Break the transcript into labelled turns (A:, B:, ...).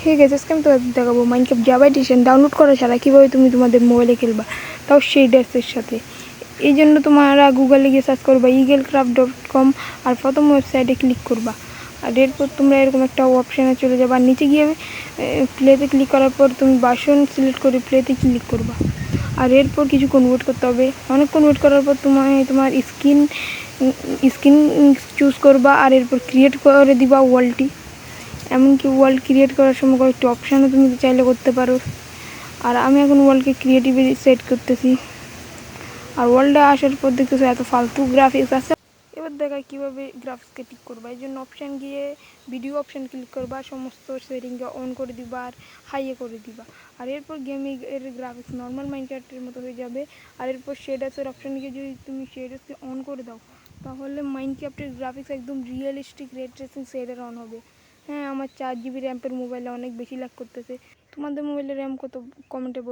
A: হে গেছে আজকে আমি তোমাদের দেখাবো মাইনক্রাফট জাভা এডিশন ডাউনলোড করা ছাড়া কীভাবে তুমি তোমাদের মোবাইলে খেলবা, তাও শেডার্সের সাথে। এই জন্য তোমরা গুগলে গিয়ে সার্চ করবা eaglecraft.com আর প্রথম ওয়েবসাইটে ক্লিক করবা। আর এরপর তোমরা এরকম একটা অপশানে চলে যাবা, আর নিচে গিয়ে প্লেতে ক্লিক করার পর তুমি ভার্সন সিলেক্ট করে প্লেতে ক্লিক করবা। আর এরপর কিছুক্ষণ ওয়েট করতে হবে। অনেকক্ষণ ওয়েট করার পর তোমার স্ক্রিন চুজ করবা, আর এরপর ক্রিয়েট করে দিবা ওয়ালটি। এমনকি ওয়ার্ল্ড ক্রিয়েট করার সময় কয়েকটি অপশানও তুমি চাইলে করতে পারো। আর আমি এখন ওয়ার্ল্ডকে ক্রিয়েটিভে সেট করতেছি। আর ওয়ার্ল্ডে আসার পর দেখতেছো এত ফালতু গ্রাফিক্স আছে। এবার দেখায় কীভাবে গ্রাফিক্সকে ঠিক করবা। এই জন্য অপশান গিয়ে ভিডিও অপশান ক্লিক করবা, সমস্ত সেটিংকে অন করে দিবা আর হাইয়ে করে দিবা। আর এরপর গেমিং এর গ্রাফিক্স নর্মাল মাইনক্রাফটের মতো হয়ে যাবে। আর এরপর শেডার্সের অপশান গিয়ে যদি তুমি শেডার্সকে অন করে দাও, তাহলে মাইনক্রাফটের গ্রাফিক্স একদম রিয়েলিস্টিক রে ট্রেসিং শেডার অন হবে। হ্যাঁ, আমার 4 GB র্যাম্পের মোবাইলে অনেক বেশি ল্যাগ করতেছে। তোমাদের মোবাইলের র্যাম কত কমেন্টে বলো।